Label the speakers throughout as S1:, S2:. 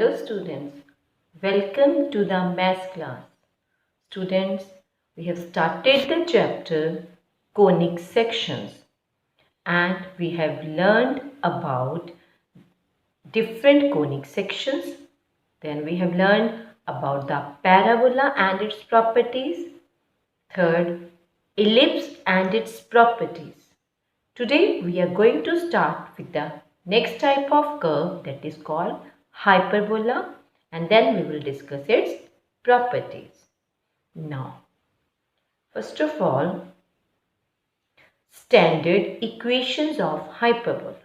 S1: Hello students, welcome to the math class. Students, we have started the chapter conic sections and we have learned about different conic sections. Then we have learned about the parabola and its properties. Third, ellipse and its properties. Today we are going to start with the next type of curve, that is called hyperbola, and then we will discuss its properties. Now, first of all, standard equations of hyperbola.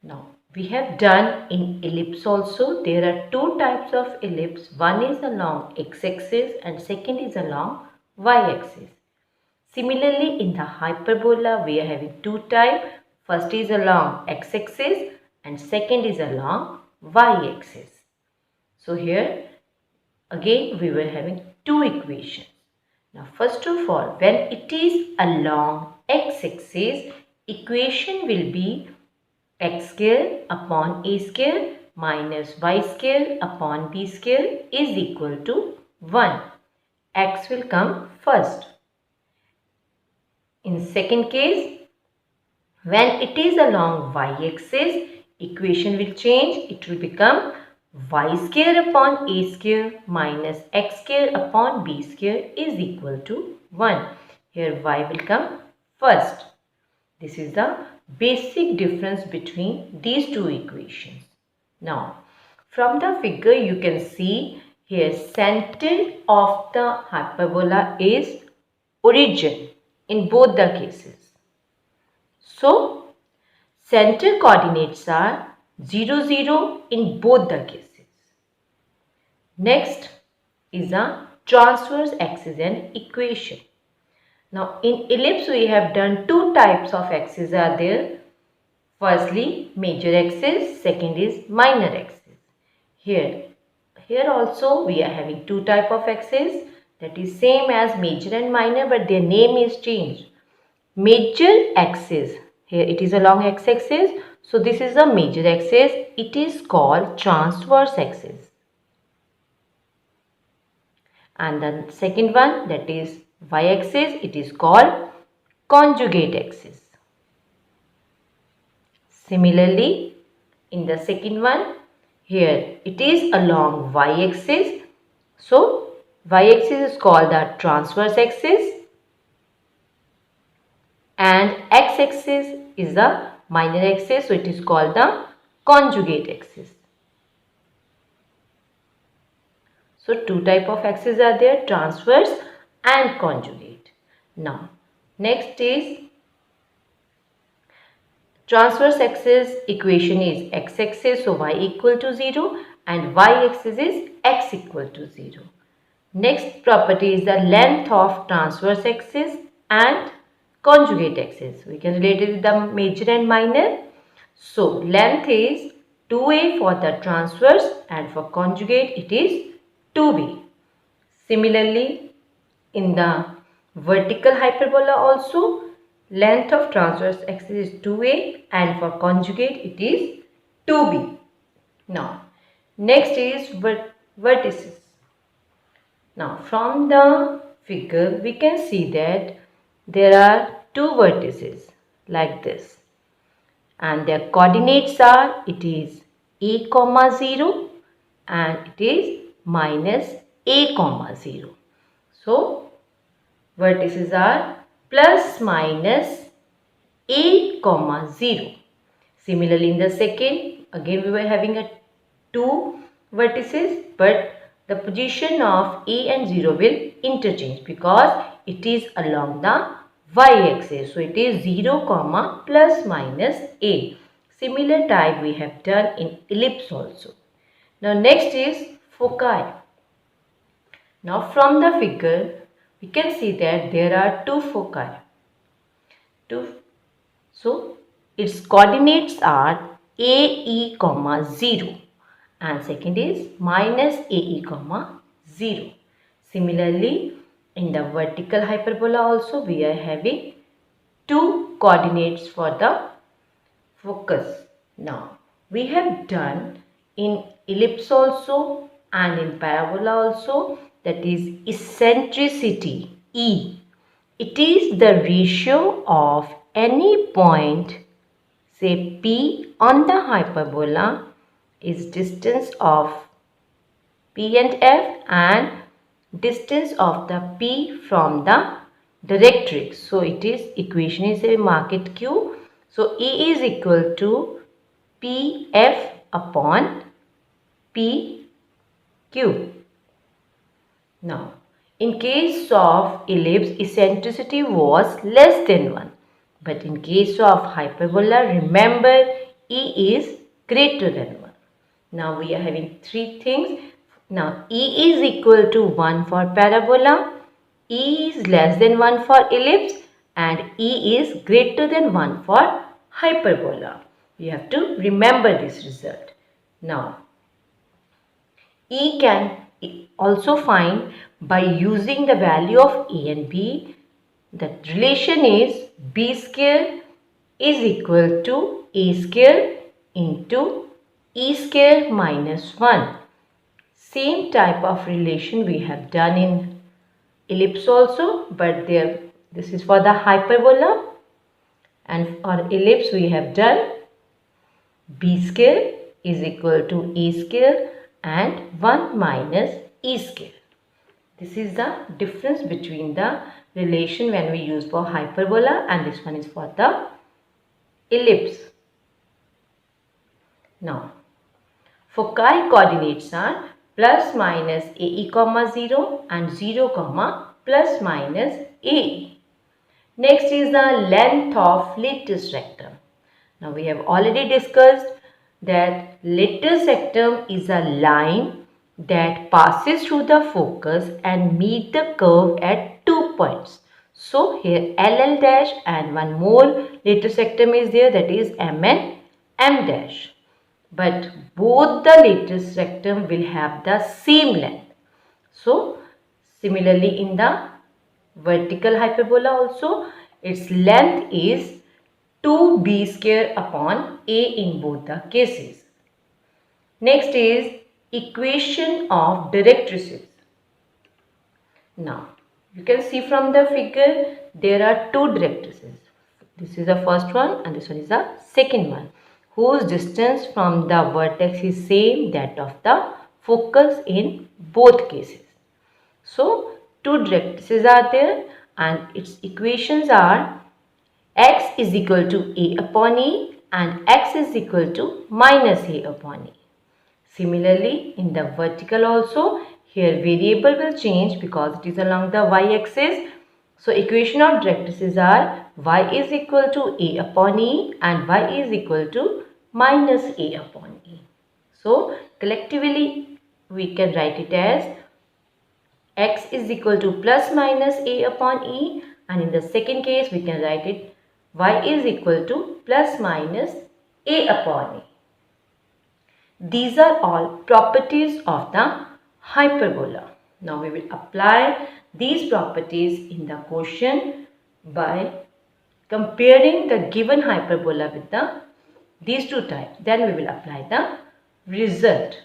S1: Now, we have done in ellipse also. There are two types of ellipse. One is along x-axis and second is along y-axis. Similarly, in the hyperbola, we are having two types. First is along x-axis and second is along y-axis. So here again we were having two equations. Now first of all, when it is along x-axis, equation will be x square upon a square minus y square upon b square is equal to 1. X will come first. In second case, when it is along y-axis, equation will change. It will become y square upon a square minus x square upon b square is equal to 1. Here y will come first. This is the basic difference between these two equations. Now, from the figure you can see here center of the hyperbola is origin in both the cases. So, center coordinates are 0, 0 in both the cases. Next is a transverse axis and equation. Now, in ellipse we have done two types of axes are there. Firstly, major axis, second is minor axis. Here also we are having two type of axes, that is same as major and minor, but their name is changed. Major axis, here it is along x-axis, so this is the major axis. It is called transverse axis. And the second one, that is y-axis, it is called conjugate axis. Similarly, in the second one, here it is along y-axis, so y-axis is called the transverse axis and x-axis is the minor axis, so it is called the conjugate axis. So two type of axes are there, transverse and conjugate. Now next is transverse axis equation is x-axis, so y equal to 0 and y-axis is x equal to 0. Next property is the length of transverse axis and conjugate axis. We can relate it with the major and minor. So length is 2a for the transverse and for conjugate it is 2b. Similarly, in the vertical hyperbola also, length of transverse axis is 2a and for conjugate it is 2b. Now, next is vertices. Now, from the figure we can see that there are two vertices like this and their coordinates are, it is a comma 0 and it is minus a comma 0. So, vertices are plus minus a comma 0. Similarly, in the second, again we were having a two vertices, but the position of a and 0 will interchange because it is along the y-axis. So, it is 0 comma plus minus a. Similar type we have done in ellipse also. Now, next is foci. Now, from the figure, we can see that there are two foci. So, its coordinates are AE, 0 and second is minus AE, 0. Similarly, in the vertical hyperbola also we are having two coordinates for the focus. Now, we have done in ellipse also and in parabola also, that is eccentricity E. It is the ratio of any point, say P on the hyperbola is distance of P and F and distance of the P from the directrix. So it is equation is a mark it Q. So E is equal to PF upon PQ. Now, in case of ellipse, eccentricity was less than 1. But in case of hyperbola, remember E is greater than 1. Now, we are having three things. Now, E is equal to 1 for parabola, E is less than 1 for ellipse, and E is greater than 1 for hyperbola. You have to remember this result. Now, E can also find by using the value of A and B. The relation is B square is equal to A square into E square minus 1. Same type of relation we have done in ellipse also, but this is for the hyperbola, and for ellipse we have done B square is equal to A square and 1 minus E square. This is the difference between the relation when we use for hyperbola and this one is for the ellipse. Now, foci coordinates are plus minus AE comma 0 and 0 comma plus minus AE. Next is the length of lattice rectum. Now we have already discussed that lattice rectum is a line that passes through the focus and meet the curve at 2 points. So here LL dash and one more lattice rectum is there, that is M and M dash. But both the lattice rectum will have the same length. So similarly in the vertical hyperbola also, its length is 2b square upon a in both the cases. Next is equation of directrices. Now, you can see from the figure there are two directrices. This is the first one and this one is the second one, whose distance from the vertex is same that of the focus in both cases. So, two directrices are there and its equations are x is equal to a upon e and x is equal to minus a upon e. Similarly, in the vertical also, here variable will change because it is along the y-axis. So, equation of directrices are y is equal to a upon e and y is equal to minus a upon e. So, collectively we can write it as x is equal to plus minus a upon e, and in the second case we can write it y is equal to plus minus a upon e. These are all properties of the hyperbola. Now we will apply these properties in the question by comparing the given hyperbola with these two types. Then we will apply the result.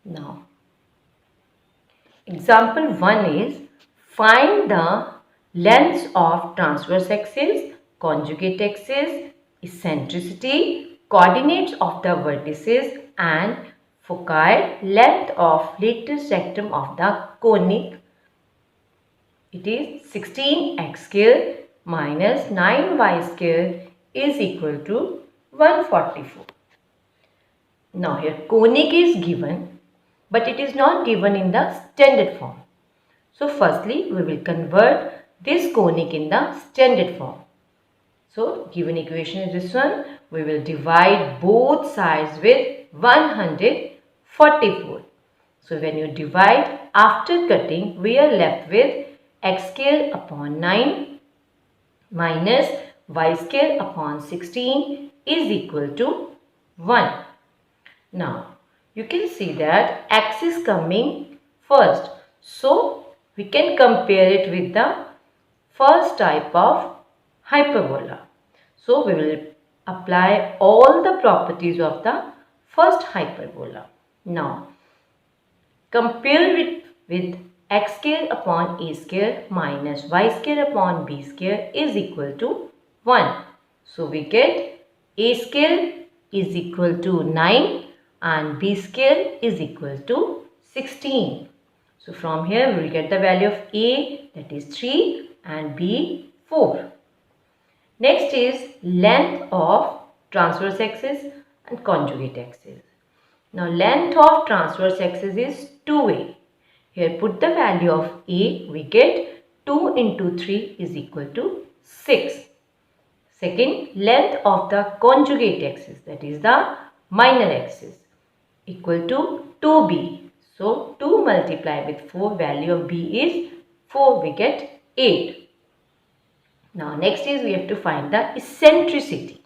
S1: Now, example 1 is find the lengths of transverse axis, conjugate axis, eccentricity, coordinates of the vertices and foci, length of lattice rectum of the conic. It is 16x square minus 9y square is equal to 144. Now here conic is given, but it is not given in the standard form. So firstly we will convert this conic in the standard form. So given equation is this one, we will divide both sides with 144. So when you divide after cutting, we are left with x square upon 9 minus y square upon 16 is equal to 1. Now you can see that x is coming first. So we can compare it with the first type of hyperbola. So we will apply all the properties of the first hyperbola. Now, compare it with x square upon a square minus y square upon b square is equal to 1. So, we get a square is equal to 9 and b square is equal to 16. So, from here we will get the value of a, that is 3, and b 4. Next is length of transverse axis and conjugate axis. Now, length of transverse axis is 2a. Here put the value of a, we get 2 into 3 is equal to 6. Second, length of the conjugate axis, that is the minor axis, equal to 2b. So, 2 multiplied with 4, value of b is 4, we get 8. Now, next is we have to find the eccentricity.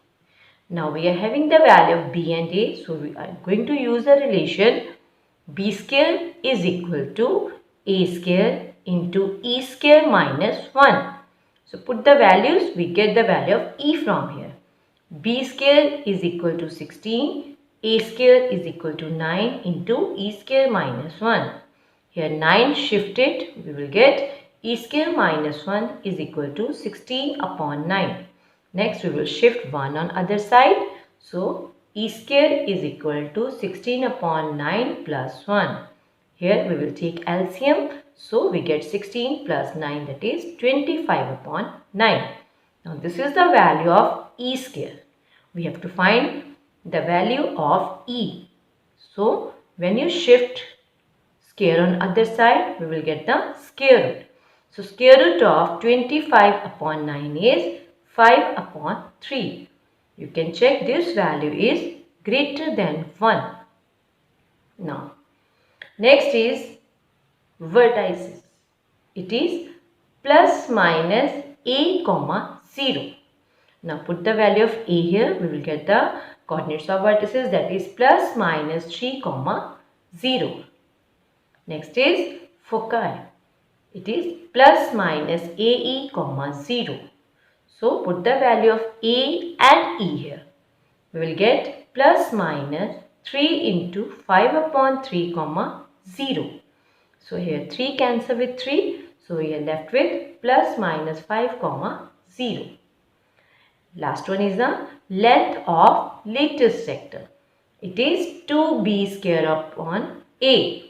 S1: Now, we are having the value of b and a. So, we are going to use the relation b square is equal to a square into e square minus 1. So, put the values, we get the value of e from here. B square is equal to 16, a square is equal to 9 into e square minus 1. Here 9 shifted, we will get e square minus 1 is equal to 16 upon 9. Next we will shift 1 on other side. So e square is equal to 16 upon 9 plus 1. Here we will take LCM. So we get 16 plus 9, that is 25 upon 9. Now this is the value of e square. We have to find the value of e. So when you shift square on other side, we will get the square root. So square root of 25 upon 9 is 5 upon 3. You can check this value is greater than 1. Now, next is vertices. It is plus minus a comma 0. Now put the value of a here. We will get the coordinates of vertices, that is plus minus 3 comma 0. Next is foci. It is plus minus ae comma 0. So put the value of a and e here. We will get plus minus 3 into 5 upon 3 comma 0. So here 3 cancel with 3. So we are left with plus minus 5 comma 0. Last one is the length of lattice sector. It is 2b square upon a.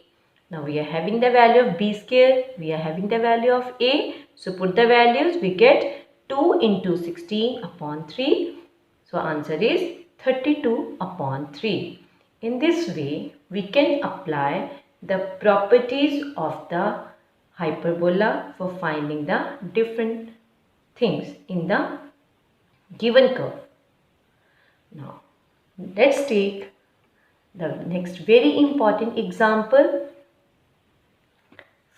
S1: Now we are having the value of b square. We are having the value of a. So put the values. We get 2 into 16 upon 3. So answer is 32 upon 3. In this way, we can apply the properties of the hyperbola for finding the different things in the given curve. Now, let's take the next very important example.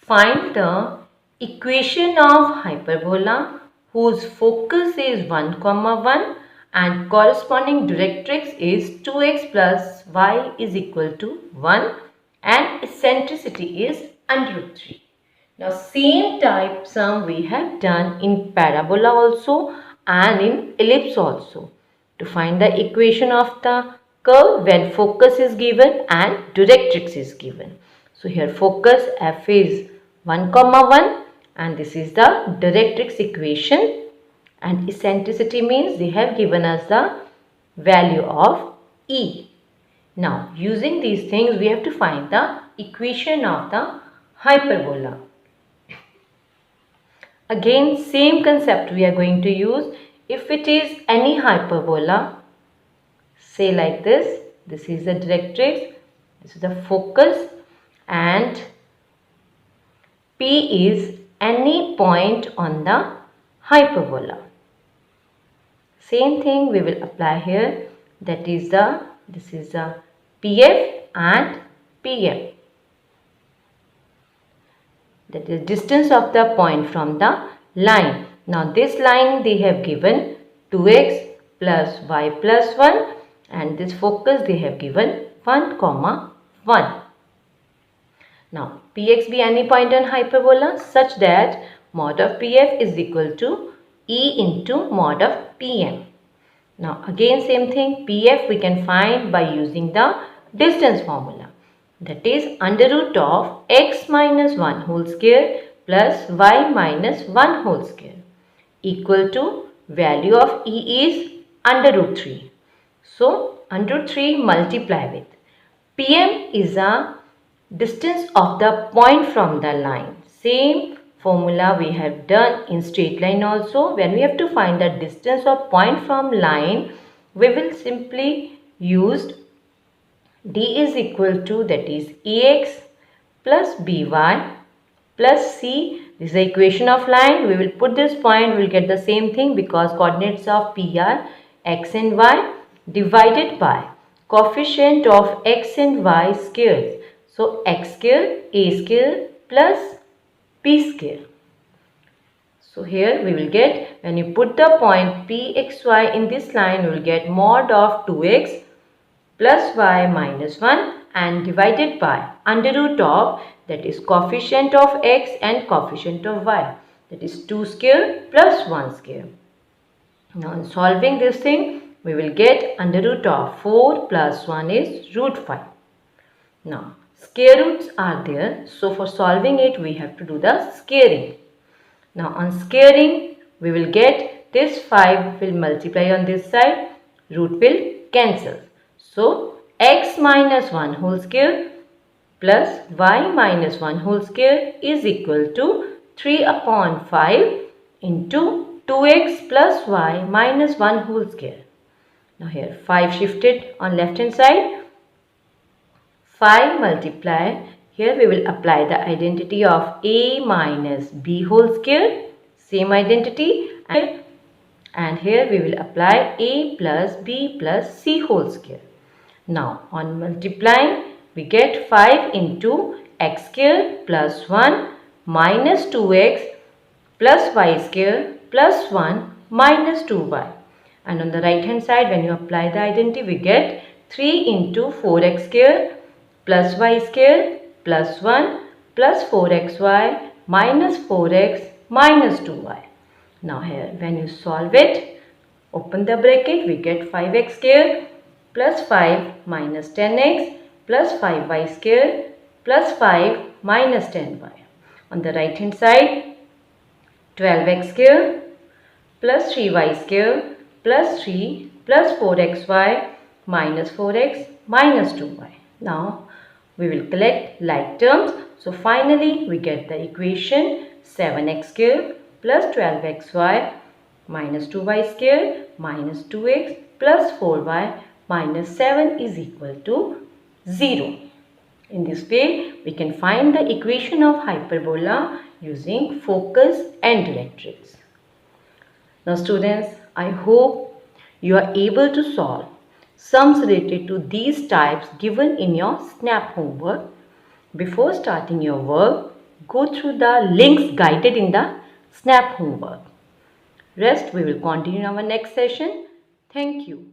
S1: Find the equation of hyperbola whose focus is 1, 1 and corresponding directrix is 2x plus y is equal to 1 and eccentricity is under root 3. Now, same type sum we have done in parabola also and in ellipse also, to find the equation of the curve when focus is given and directrix is given. So here focus f is 1, 1 and this is the directrix equation, and eccentricity means they have given us the value of e. Now using these things we have to find the equation of the hyperbola. Again, same concept we are going to use. If it is any hyperbola, say like this, this is the directrix, this is the focus, and P is any point on the hyperbola. Same thing we will apply here, that is this is the PF and PM. That is distance of the point from the line. Now this line they have given 2x plus y plus 1 and this focus they have given 1, 1. Now Px be any point on hyperbola such that mod of Pf is equal to E into mod of Pm. Now again same thing, Pf we can find by using the distance formula. that is under root of x minus 1 whole square plus y minus 1 whole square equal to value of E is under root 3. So under root 3 multiply with PM is a distance of the point from the line. Same formula we have done in straight line also. When we have to find the distance of point from line, we will simply use D is equal to, that is Ex plus By plus C. This is the equation of line. We will put this point, we will get the same thing because coordinates of P are x and y divided by coefficient of x and y squares. So x square, a square plus p square. So here we will get, when you put the point pxy in this line, you will get mod of 2x plus y minus 1 and divided by under root of, that is coefficient of x and coefficient of y, that is 2 square plus 1 square. Now in solving this thing, we will get under root of 4 plus 1 is root 5. Now square roots are there, so for solving it we have to do the squaring. Now on squaring, we will get this 5 will multiply on this side, root will cancel. So x minus 1 whole square plus y minus 1 whole square is equal to 3 upon 5 into 2x plus y minus 1 whole square. Now here 5 shifted on left hand side, 5 multiply. Here we will apply the identity of a minus b whole square, same identity, and here we will apply a plus b plus c whole square. Now on multiplying, we get 5 into x square plus 1 minus 2x plus y square plus 1 minus 2y. And on the right hand side, when you apply the identity, we get 3 into 4x square plus y square plus 1 plus 4xy minus 4x minus 2y. Now here when you solve it, open the bracket, we get 5x square plus 5 minus 10x plus 5y square plus 5 minus 10y. On the right hand side, 12x square plus 3y square plus 3 plus 4xy minus 4x minus 2y. Now we will collect like terms. So finally we get the equation 7x square plus 12xy minus 2y square minus 2x plus 4y minus 7 is equal to 0. In this way, we can find the equation of hyperbola using focus and directrix. Now students, I hope you are able to solve sums related to these types given in your SNAP homework. Before starting your work, go through the links guided in the SNAP homework. Rest we will continue in our next session. Thank you.